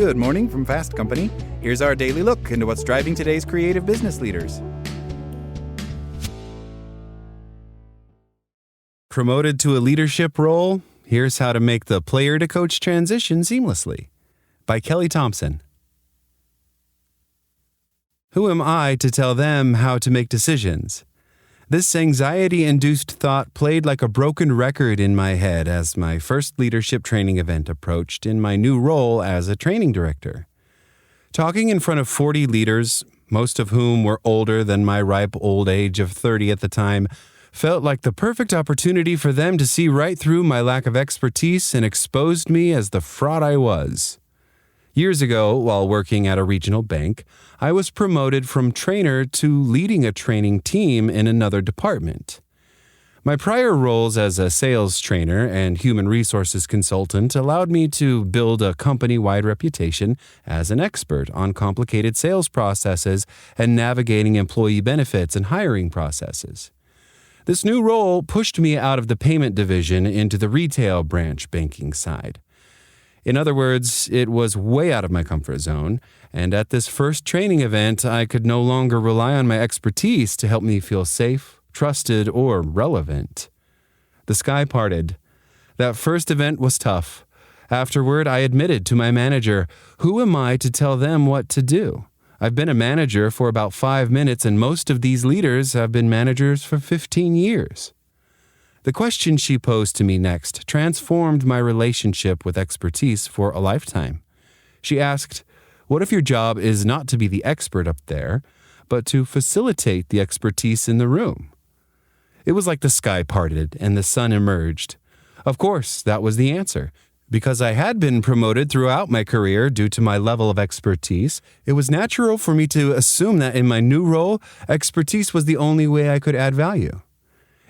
Good morning from Fast Company. Here's our daily look into what's driving today's creative business leaders. Promoted to a leadership role? Here's how to make the player-to-coach transition seamlessly. By Kelly Thompson. Who am I to tell them how to make decisions? This anxiety-induced thought played like a broken record in my head as my first leadership training event approached in my new role as a training director. Talking in front of 40 leaders, most of whom were older than my ripe old age of 30 at the time, felt like the perfect opportunity for them to see right through my lack of expertise and exposed me as the fraud I was. Years ago, while working at a regional bank, I was promoted from trainer to leading a training team in another department. My prior roles as a sales trainer and human resources consultant allowed me to build a company-wide reputation as an expert on complicated sales processes and navigating employee benefits and hiring processes. This new role pushed me out of the payment division into the retail branch banking side. In other words, it was way out of my comfort zone, and at this first training event, I could no longer rely on my expertise to help me feel safe, trusted, or relevant. The sky parted. That first event was tough. Afterward, I admitted to my manager, "Who am I to tell them what to do? I've been a manager for about 5 minutes, and most of these leaders have been managers for 15 years. The question she posed to me next transformed my relationship with expertise for a lifetime. She asked, "What if your job is not to be the expert up there, but to facilitate the expertise in the room?" It was like the sky parted and the sun emerged. Of course, that was the answer. Because I had been promoted throughout my career due to my level of expertise, it was natural for me to assume that in my new role, expertise was the only way I could add value.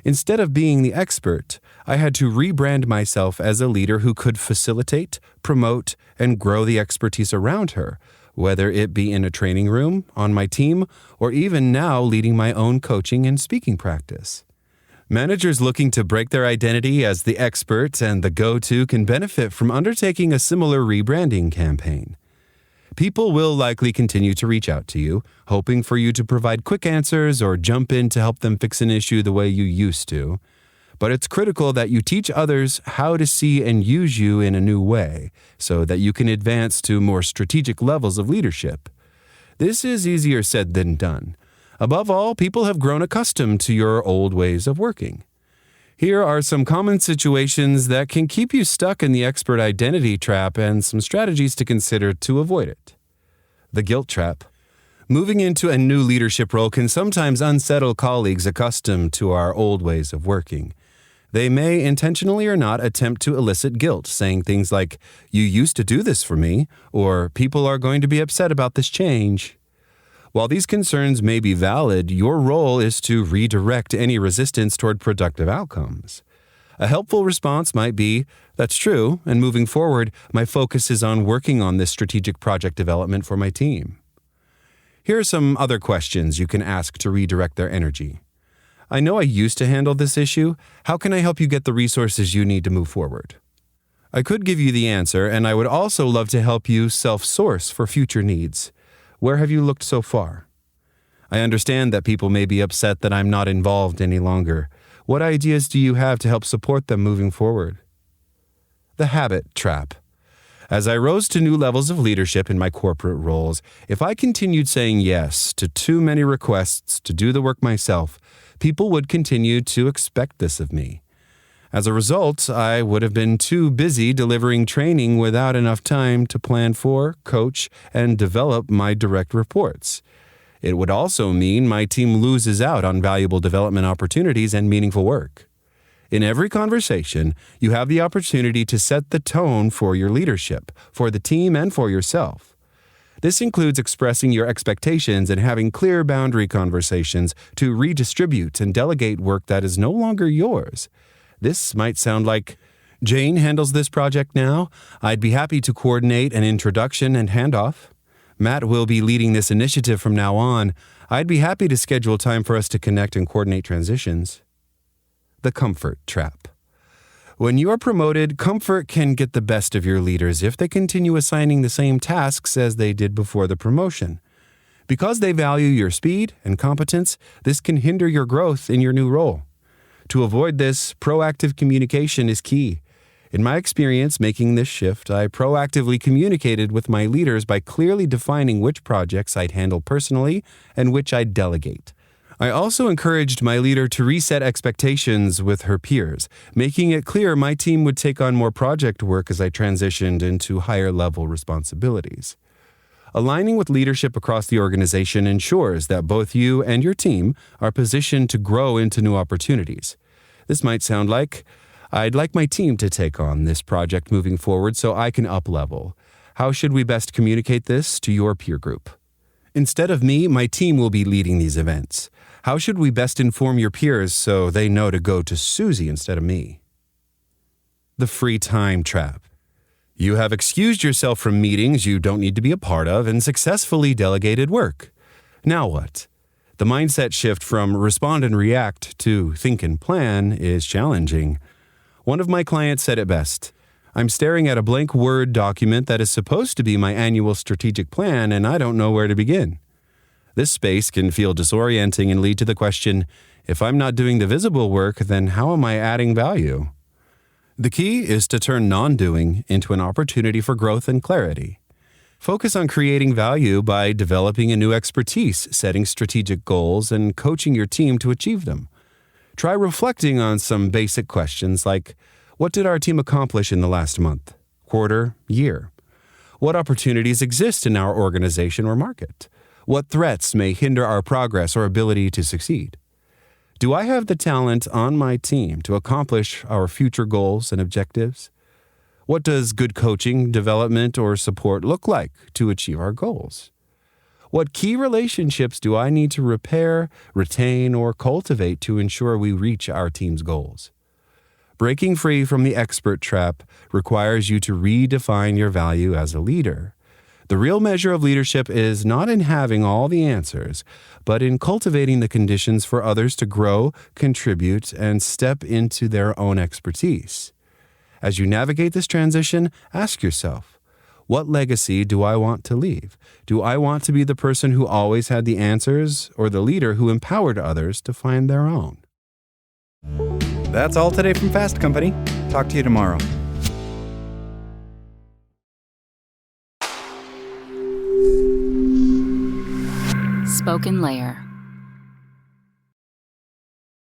Instead of being the expert, I had to rebrand myself as a leader who could facilitate, promote, and grow the expertise around her, whether it be in a training room, on my team, or even now leading my own coaching and speaking practice. Managers looking to break their identity as the expert and the go-to can benefit from undertaking a similar rebranding campaign. People will likely continue to reach out to you, hoping for you to provide quick answers or jump in to help them fix an issue the way you used to. But it's critical that you teach others how to see and use you in a new way, so that you can advance to more strategic levels of leadership. This is easier said than done. Above all, people have grown accustomed to your old ways of working. Here are some common situations that can keep you stuck in the expert identity trap and some strategies to consider to avoid it. The guilt trap. Moving into a new leadership role can sometimes unsettle colleagues accustomed to our old ways of working. They may intentionally or not attempt to elicit guilt, saying things like, "You used to do this for me," or "People are going to be upset about this change." While these concerns may be valid, your role is to redirect any resistance toward productive outcomes. A helpful response might be, "That's true, and moving forward, my focus is on working on this strategic project development for my team." Here are some other questions you can ask to redirect their energy. "I know I used to handle this issue. How can I help you get the resources you need to move forward?" I could give you the answer, and I would also love to help you self-source for future needs. Where have you looked so far? I understand that people may be upset that I'm not involved any longer. What ideas do you have to help support them moving forward? The habit trap. As I rose to new levels of leadership in my corporate roles, if I continued saying yes to too many requests to do the work myself, people would continue to expect this of me. As a result, I would have been too busy delivering training without enough time to plan for, coach, and develop my direct reports. It would also mean my team loses out on valuable development opportunities and meaningful work. In every conversation, you have the opportunity to set the tone for your leadership, for the team, and for yourself. This includes expressing your expectations and having clear boundary conversations to redistribute and delegate work that is no longer yours. This might sound like, "Jane handles this project now. I'd be happy to coordinate an introduction and handoff. Matt will be leading this initiative from now on. I'd be happy to schedule time for us to connect and coordinate transitions." The comfort trap. When you are promoted, comfort can get the best of your leaders if they continue assigning the same tasks as they did before the promotion. Because they value your speed and competence, this can hinder your growth in your new role. To avoid this, proactive communication is key. In my experience making this shift, I proactively communicated with my leaders by clearly defining which projects I'd handle personally and which I'd delegate. I also encouraged my leader to reset expectations with her peers, making it clear my team would take on more project work as I transitioned into higher-level responsibilities. Aligning with leadership across the organization ensures that both you and your team are positioned to grow into new opportunities. This might sound like, I'd like my team to take on this project moving forward so I can up-level. How should we best communicate this to your peer group? Instead of me, my team will be leading these events. How should we best inform your peers so they know to go to Susie instead of me? The free time trap. You have excused yourself from meetings you don't need to be a part of and successfully delegated work. Now what? The mindset shift from respond and react to think and plan is challenging. One of my clients said it best. I'm staring at a blank Word document that is supposed to be my annual strategic plan, and I don't know where to begin. This space can feel disorienting and lead to the question, if I'm not doing the visible work, then how am I adding value? The key is to turn non-doing into an opportunity for growth and clarity. Focus on creating value by developing a new expertise, setting strategic goals, and coaching your team to achieve them. Try reflecting on some basic questions like, what did our team accomplish in the last month, quarter, year? What opportunities exist in our organization or market? What threats may hinder our progress or ability to succeed? Do I have the talent on my team to accomplish our future goals and objectives? What does good coaching, development, or support look like to achieve our goals? What key relationships do I need to repair, retain, or cultivate to ensure we reach our team's goals? Breaking free from the expert trap requires you to redefine your value as a leader. The real measure of leadership is not in having all the answers, but in cultivating the conditions for others to grow, contribute, and step into their own expertise. As you navigate this transition, ask yourself, what legacy do I want to leave? Do I want to be the person who always had the answers or the leader who empowered others to find their own? That's all today from Fast Company. Talk to you tomorrow. SpokenLayer.